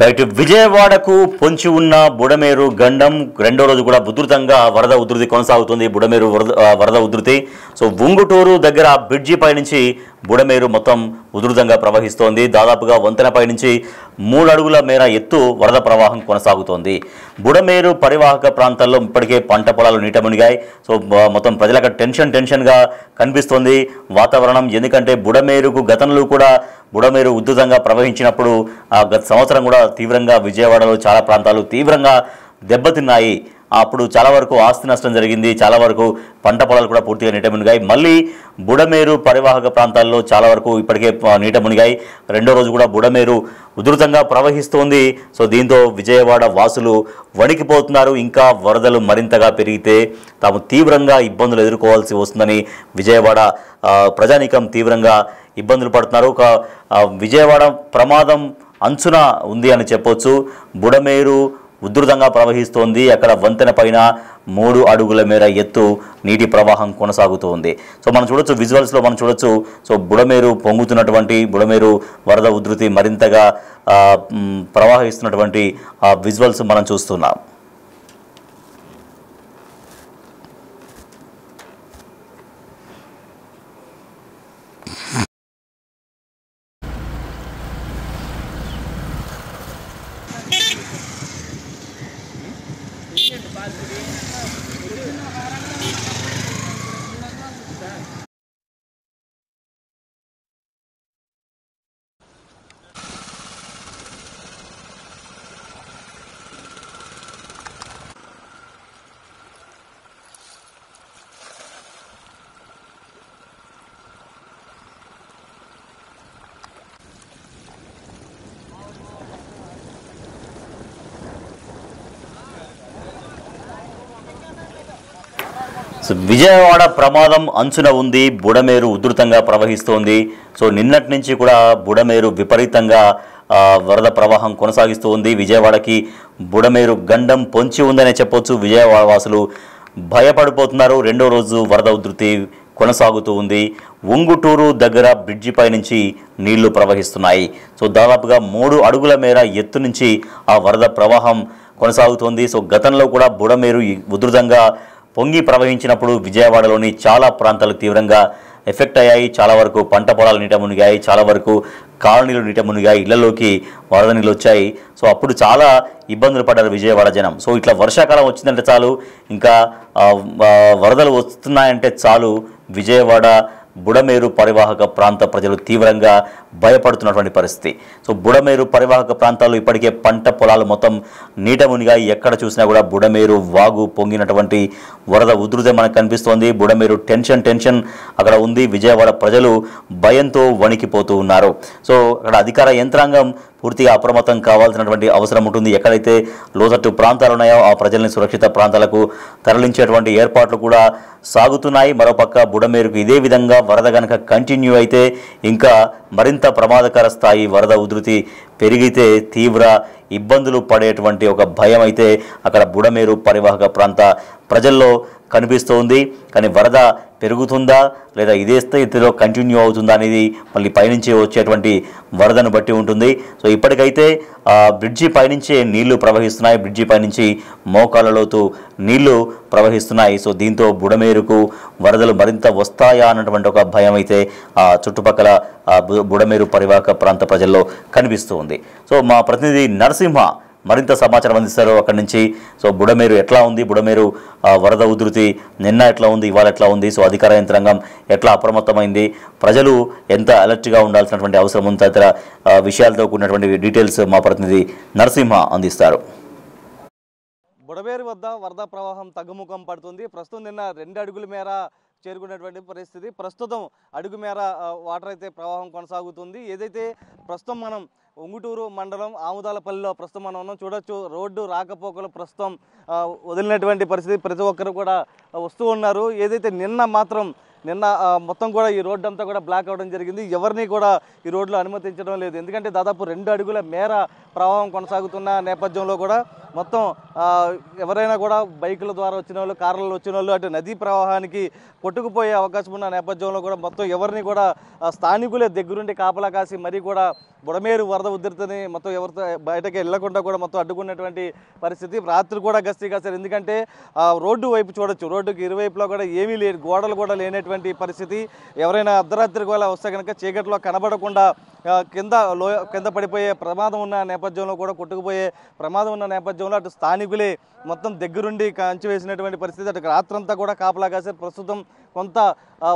Right విజయవాడకు పొంచి ఉన్న బుడమేరు గండం రెండో రోజు కూడా ఉధృతంగా వరద ఉధృతి కొనసాగుతుంది. బుడమేరు వరద ఉధృతి. సో ఉంగుటూరు దగ్గర బ్రిడ్జి పై నుంచి బుడమేరు మొత్తం ఉధృతంగా ప్రవహిస్తోంది. దాదాపుగా వంతెనపై నుంచి 3 అడుగుల మేర ఎత్తు వరద ప్రవాహం కొనసాగుతోంది. బుడమేరు పరివాహక ప్రాంతాల్లో ఇప్పటికే పంట పొలాలు నీట మునిగాయి. సో మొత్తం ప్రజలకు టెన్షన్గా కనిపిస్తోంది వాతావరణం. ఎందుకంటే బుడమేరుకు గతంలో కూడా బుడమేరు ఉధృతంగా ప్రవహించినప్పుడు గత సంవత్సరం కూడా తీవ్రంగా విజయవాడలో చాలా ప్రాంతాలు తీవ్రంగా దెబ్బతిన్నాయి. అప్పుడు చాలా వరకు ఆస్తి నష్టం జరిగింది. చాలా వరకు పంట పొలాలు కూడా పూర్తిగా నీట మునిగాయి. మళ్ళీ బుడమేరు పరివాహక ప్రాంతాల్లో చాలా వరకు ఇప్పటికే నీట మునిగాయి. రెండో రోజు కూడా బుడమేరు ఉధృతంగా ప్రవహిస్తోంది. సో దీంతో విజయవాడ వాసులు వణికిపోతున్నారు. ఇంకా వరదలు మరింతగా పెరిగితే తాము తీవ్రంగా ఇబ్బందులు ఎదుర్కోవాల్సి వస్తుందని విజయవాడ ప్రజానీకం తీవ్రంగా ఇబ్బందులు పడుతున్నారు. విజయవాడ ప్రమాదం అంచున ఉంది అని చెప్పొచ్చు. బుడమేరు ఉధృతంగా ప్రవహిస్తోంది. అక్కడ వంతెన పైన 3 అడుగుల మేర ఎత్తు నీటి ప్రవాహం కొనసాగుతోంది. సో మనం చూడొచ్చు, విజువల్స్లో మనం చూడొచ్చు. సో బుడమేరు పొంగుతున్నటువంటి బుడమేరు వరద ఉధృతి మరింతగా ప్రవహిస్తున్నటువంటి విజువల్స్ మనం చూస్తున్నాం. విజయవాడ ప్రమాదం అంచున ఉంది. బుడమేరు ఉధృతంగా ప్రవహిస్తోంది. సో నిన్నటి నుంచి కూడా బుడమేరు విపరీతంగా వరద ప్రవాహం కొనసాగిస్తూ ఉంది. విజయవాడకి బుడమేరు గండం పొంచి ఉందనే చెప్పొచ్చు. విజయవాడ వాసులు భయపడిపోతున్నారు. రెండో రోజు వరద ఉధృతి కొనసాగుతూ ఉంది. ఉంగుటూరు దగ్గర బ్రిడ్జి పై నుంచి నీళ్లు ప్రవహిస్తున్నాయి. సో దాదాపుగా 3 అడుగుల మేర ఎత్తు నుంచి ఆ వరద ప్రవాహం కొనసాగుతోంది. సో గతంలో కూడా బుడమేరు ఉధృతంగా పొంగి ప్రవహించినప్పుడు విజయవాడలోని చాలా ప్రాంతాలు తీవ్రంగా ఎఫెక్ట్ అయ్యాయి. చాలా వరకు పంట పొలాలు నీట మునిగాయి. చాలా వరకు కాలనీలు నీట మునిగాయి. ఇళ్లలోకి వరద నీళ్ళు వచ్చాయి. సో అప్పుడు చాలా ఇబ్బందులు పడ్డారు విజయవాడ జనం. సో ఇట్లా వర్షాకాలం వచ్చిందంటే చాలు, ఇంకా వరదలు వస్తున్నాయంటే చాలు, విజయవాడ బుడమేరు పరివాహక ప్రాంత ప్రజలు తీవ్రంగా భయపడుతున్నటువంటి పరిస్థితి. సో బుడమేరు పరివాహక ప్రాంతాల్లో ఇప్పటికే పంట పొలాలు మొత్తం నీట మునిగాయి. ఎక్కడ చూసినా కూడా బుడమేరు వాగు పొంగినటువంటి వరద ఉధృతి మనకు కనిపిస్తోంది. బుడమేరు టెన్షన్ అక్కడ ఉంది. విజయవాడ ప్రజలు భయంతో వణికిపోతూ ఉన్నారు. సో అక్కడ అధికార యంత్రాంగం పూర్తిగా అప్రమత్తం కావాల్సినటువంటి అవసరం ఉంటుంది. ఎక్కడైతే లోతట్టు ప్రాంతాలు ఉన్నాయో ఆ ప్రజల్ని సురక్షిత ప్రాంతాలకు తరలించేటువంటి ఏర్పాట్లు కూడా సాగుతున్నాయి. మరోపక్క బుడమేరుకు ఇదే విధంగా వరద కనుక కంటిన్యూ అయితే ఇంకా మరింత ప్రమాదకర స్థాయి వరద ఉధృతి పెరిగితే తీవ్ర ఇబ్బందులు పడేటువంటి ఒక భయం అయితే అక్కడ బుడమేరు పరివాహక ప్రాంత ప్రజల్లో కనిపిస్తోంది. కానీ వరద పెరుగుతుందా లేదా ఇదే స్థితిలో కంటిన్యూ అవుతుందా అనేది మళ్ళీ పైనుంచి వచ్చేటువంటి వరదను బట్టి ఉంటుంది. సో ఇప్పటికైతే బ్రిడ్జి పైనుంచే నీళ్లు ప్రవహిస్తున్నాయి. బ్రిడ్జి పైనుంచి మోకాళ్ళ లోతు నీళ్లు ప్రవహిస్తున్నాయి. సో దీంతో బుడమేరుకు వరదలు మరింత వస్తాయా అన్నటువంటి ఒక భయం అయితే చుట్టుపక్కల బుడమేరు పరివాహక ప్రాంత ప్రజల్లో కనిపిస్తుంది. సో మా ప్రతినిధి నరసింహ మరింత సమాచారం అందిస్తారు అక్కడి నుంచి. సో బుడమేరు ఎట్లా ఉంది, బుడమేరు వరద ఉధృతి నిన్న ఎట్లా ఉంది, ఇవాళ ఎట్లా ఉంది, సో అధికార యంత్రాంగం ఎట్లా అప్రమత్తమైంది, ప్రజలు ఎంత అలర్ట్గా ఉండాల్సినటువంటి అవసరం ఉంది, తదితర విషయాలతో కూడినటువంటి డీటెయిల్స్ మా ప్రతినిధి నరసింహ అందిస్తారు. బుడమేరు వద్ద వరద ప్రవాహం తగ్గుముఖం పడుతుంది. ప్రస్తుతం నిన్న 2 అడుగుల మేర చేరుకున్నటువంటి పరిస్థితి. ప్రస్తుతం అడుగు మేర వాటర్ అయితే ప్రవాహం కొనసాగుతుంది. ఏదైతే ప్రస్తుతం మనం ఉంగుటూరు మండలం ఆముదాలపల్లిలో ప్రస్తుతం మనం ఉన్నాం. చూడొచ్చు, రోడ్డు రాకపోకలు ప్రస్తుతం వదిలినటువంటి పరిస్థితి. ప్రతి ఒక్కరు కూడా వస్తూ ఉన్నారు. ఏదైతే నిన్న మొత్తం కూడా ఈ రోడ్డు అంతా కూడా బ్లాక్ అవ్వడం జరిగింది. ఎవరిని కూడా ఈ రోడ్లో అనుమతించడం లేదు. ఎందుకంటే దాదాపు 2 అడుగుల మేర ప్రవాహం కొనసాగుతున్న నేపథ్యంలో కూడా మొత్తం ఎవరైనా కూడా బైకుల ద్వారా వచ్చిన వాళ్ళు, కార్లలో వచ్చిన వాళ్ళు అటు నదీ ప్రవాహానికి కొట్టుకుపోయే అవకాశం ఉన్న నేపథ్యంలో కూడా మొత్తం ఎవరిని కూడా స్థానికులే దగ్గరుండి కాపలా కాసి మరీ కూడా బుడమేరు వరద ఉధృతిని మొత్తం ఎవరితో బయటకి వెళ్లకుండా కూడా మొత్తం అడ్డుకున్నటువంటి పరిస్థితి. రాత్రి కూడా గస్తీ కాశారు, ఎందుకంటే రోడ్డు వైపు చూడొచ్చు, రోడ్డుకి ఇరువైపులో కూడా ఏమీ లేదు, గోడలు కూడా లేనటువంటి పరిస్థితి. ఎవరైనా అర్ధరాత్రి కూడా వస్తే కనుక చీకట్లో కనబడకుండా కింద పడిపోయే ప్రమాదం ఉన్న నేపథ్యంలో కూడా కొట్టుకుపోయే ప్రమాదం ఉన్న నేపథ్యంలో అటు స్థానికులే మొత్తం దగ్గరుండి కంచి వేసినటువంటి పరిస్థితి. అటు రాత్రంతా కూడా కాపలా కాశారు. ప్రస్తుతం కొంత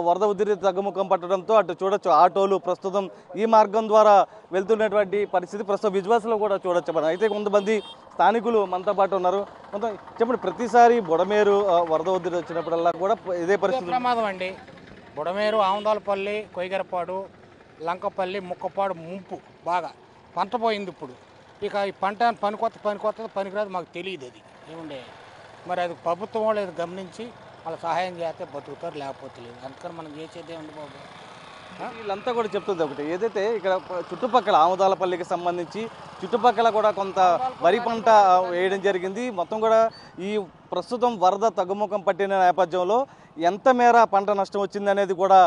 వరద ఉధృతి తగ్గుముఖం పట్టడంతో అటు చూడొచ్చు ఆటోలు ప్రస్తుతం ఈ మార్గం ద్వారా వెళ్తున్నటువంటి పరిస్థితి ప్రస్తుతం విజువల్స్లో కూడా చూడొచ్చు మనం. అయితే కొంతమంది స్థానికులు మనతో పాటు ఉన్నారు. మొత్తం చెప్పండి, ప్రతిసారి బుడమేరు వరద ఉధృతి వచ్చినప్పుడల్లా కూడా ఇదే పరిస్థితి ప్రమాదం అండి. బుడమేరు, ఆముదాలపల్లి, కొయ్యగరపాడు, లంకపల్లి, ముక్కపాడు ముంపు బాగా పంట పోయింది. ఇప్పుడు ఇక ఈ పంట పనికొత్తది పనికిరాదు మాకు తెలియదు. అది ఏముండే మరి అది ప్రభుత్వం వాళ్ళు అది గమనించి వాళ్ళ సహాయం చేస్తే బతుకుతారు, లేకపోతే లేదు. అందుకని మనం చేసేది ఏముంది బాబు. వీళ్ళంతా కూడా చెప్తుంది ఒకటి, ఏదైతే ఇక్కడ చుట్టుపక్కల ఆముదాలపల్లికి సంబంధించి చుట్టుపక్కల కూడా కొంత వరి పంట వేయడం జరిగింది. మొత్తం కూడా ఈ ప్రస్తుతం వరద తగ్గుముఖం పట్టిన నేపథ్యంలో ఎంత మేర పంట నష్టం వచ్చింది అనేది కూడా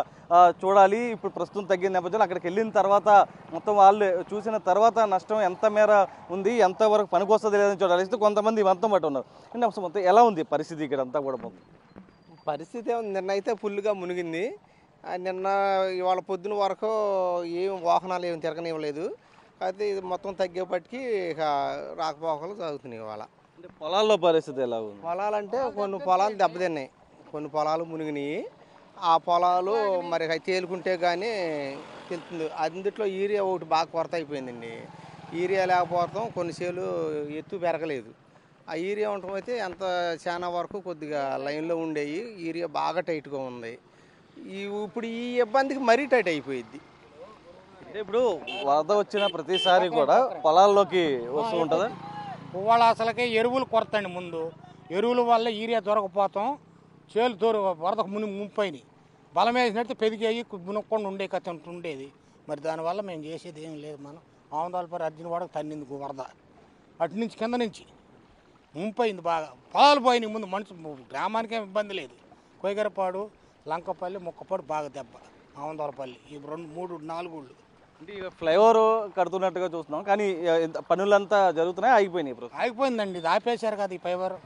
చూడాలి. ఇప్పుడు ప్రస్తుతం తగ్గిన నేపథ్యంలో అక్కడికి వెళ్ళిన తర్వాత మొత్తం వాళ్ళు చూసిన తర్వాత నష్టం ఎంత మేర ఉంది, ఎంతవరకు పనికొస్తుంది లేదని చూడాలి. అయితే కొంతమంది మొత్తం పట్టు ఉన్నారు. అంటే అసలు మొత్తం ఎలా ఉంది పరిస్థితి ఇక్కడ అంతా కూడా? మొత్తం పరిస్థితి నిన్న అయితే ఫుల్గా మునిగింది. నిన్న ఇవాళ పొద్దున వరకు ఏం వాహనాలు ఏమి తిరగనివ్వలేదు. అయితే ఇది మొత్తం తగ్గేపటికి ఇక రాకపోకలు సాగుతున్నాయి. ఇవాళ అంటే పొలాల్లో పరిస్థితి ఎలా ఉంది? పొలాలంటే కొన్ని పొలాలు దెబ్బతిన్నాయి, కొన్ని పొలాలు మునిగినాయి. ఆ పొలాలు మరి అవి తేలుకుంటే కానీ తెలుస్తుంది. అందుట్లో యూరియా ఒకటి బాగా కొరత అయిపోయిందండి. యూరియా లేకపోవడం కొన్ని చేలు ఎత్తు పెరగలేదు. ఆ యూరియా ఉండటం అయితే ఎంత చాలా వరకు కొద్దిగా లైన్లో ఉండేవి. యూరియా బాగా టైట్గా ఉంది. ఇప్పుడు ఈ ఇబ్బందికి మరీ టైట్ అయిపోయింది. అంటే ఇప్పుడు వరద వచ్చిన ప్రతిసారి కూడా పొలాల్లోకి వస్తూ ఉంటుందా? పువ్వాళ్ళ అసలకే ఎరువులు కొరత అండి. ముందు ఎరువుల వల్ల యూరియా దొరకపోతాం, చేలు వరదకు ముంపైనాయి. బలం వేసినట్టు పెరిగాయి, మునక్కుండా ఉండే కథ ఉండేది. మరి దానివల్ల మేము చేసేది ఏం లేదు. మనం ఆముదాలపల్లి అర్జునవాడకు తన్నింది వరద, అటు నుంచి కింద నుంచి ముంపైంది బాగా. పొలాలు పోయినాయి. ముందు గ్రామానికి ఏమి ఇబ్బంది లేదు. కొయ్యగరపాడు, లంకపల్లి, ముక్కపాడు బాగా దెబ్బ. ఆముదాలపల్లి ఈ 2, 3, 4 ఊళ్ళు. అంటే ఇక ఫ్లైఓవర్ కడుతున్నట్టుగా చూస్తున్నాం, కానీ పనులంతా జరుగుతున్నాయి, ఆగిపోయినాయి. ఇప్పుడు ఆగిపోయిందండి. ఇది ఆపేశారు కదా ఈ ఫైబర్.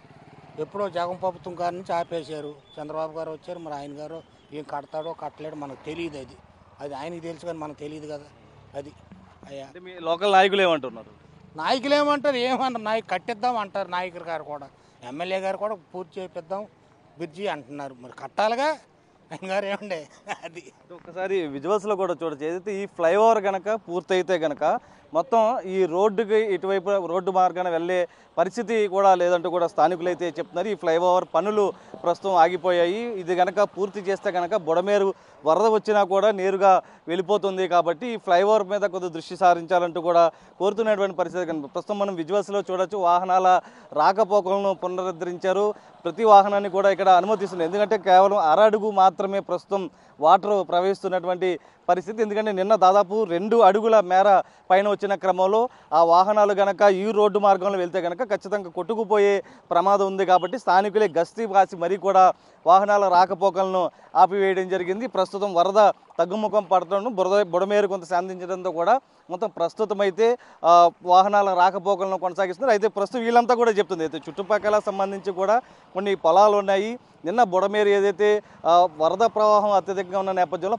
ఎప్పుడో జగన్ ప్రభుత్వం గారి నుంచి ఆపేశారు. చంద్రబాబు గారు వచ్చారు, మరి ఆయన గారు ఏం కడతాడో కట్టలేడో మనకు తెలియదు. అది ఆయనకి తెలుసు కానీ మనకు తెలియదు కదా. అది అయ్యా మీ లోకల్ నాయకులు ఏమంటున్నారు? నాయకులు ఏమంటారు, ఏమంటారు, కట్టిద్దాం అంటారు. నాయకులు గారు కూడా, ఎమ్మెల్యే గారు కూడా పూర్తి చేపిద్దాం బ్రిడ్జి అంటున్నారు. మరి కట్టాలిగా ఆయన గారు ఏమండే. అది ఒకసారి విజువల్స్లో కూడా చూడొచ్చు, ఏదైతే ఈ ఫ్లైఓవర్ కనుక పూర్తయితే కనుక మొత్తం ఈ రోడ్డుకి ఇటువైపు రోడ్డు మార్గాన వెళ్ళే పరిస్థితి కూడా లేదంటూ కూడా స్థానికులైతే చెప్తున్నారు. ఈ ఫ్లైఓవర్ పనులు ప్రస్తుతం ఆగిపోయాయి. ఇది కనుక పూర్తి చేస్తే కనుక బుడమేరు వరద వచ్చినా కూడా నేరుగా వెళ్ళిపోతుంది. కాబట్టి ఈ ఫ్లైఓవర్ మీద కొద్దిగా దృష్టి సారించాలంటూ కూడా కోరుతున్నటువంటి పరిస్థితి కనుక ప్రస్తుతం మనం విజువల్స్లో చూడొచ్చు. వాహనాల రాకపోకలను పునరుద్ధరించారు. ప్రతి వాహనాన్ని కూడా ఇక్కడ అనుమతిస్తున్నారు. ఎందుకంటే కేవలం అరడుగు మాత్రమే ప్రస్తుతం వాటర్ ప్రవహిస్తున్నటువంటి పరిస్థితి. ఎందుకంటే నిన్న దాదాపు 2 అడుగుల మేర పైన వచ్చిన క్రమంలో ఆ వాహనాలు కనుక ఈ రోడ్డు మార్గంలో వెళ్తే కనుక ఖచ్చితంగా కొట్టుకుపోయే ప్రమాదం ఉంది. కాబట్టి స్థానికులే గస్తీ కాసి మరీ కూడా వాహనాల రాకపోకలను ఆపివేయడం జరిగింది. ప్రస్తుతం వరద తగ్గుముఖం పడటం బుడమేరు కొంత శాంతించడంతో కూడా మొత్తం ప్రస్తుతం అయితే వాహనాల రాకపోకలను కొనసాగిస్తున్నారు. అయితే ప్రస్తుతం వీళ్ళంతా కూడా చెప్తుంది, అయితే చుట్టుపక్కల సంబంధించి కూడా కొన్ని పొలాలు ఉన్నాయి. నిన్న బుడమేరు ఏదైతే వరద ప్రవాహం అత్యధికంగా ఉన్న నేపథ్యంలో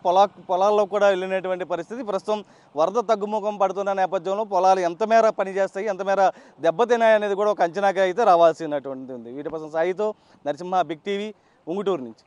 పొలాల్లో కూడా వెళ్ళినటువంటి పరిస్థితి. ప్రస్తుతం వరద తగ్గుముఖం పడుతున్న నేపథ్యంలో పొలాలు ఎంత మేర పనిచేస్తాయి, ఎంత మేర దెబ్బతిన్నాయి అనేది కూడా ఒక అంచనాగా అయితే రావాల్సినటువంటి ఉంది. వీటి కోసం సాయితో నరసింహ, బిగ్ టీవీ, ఉంగుటూరు నుంచి.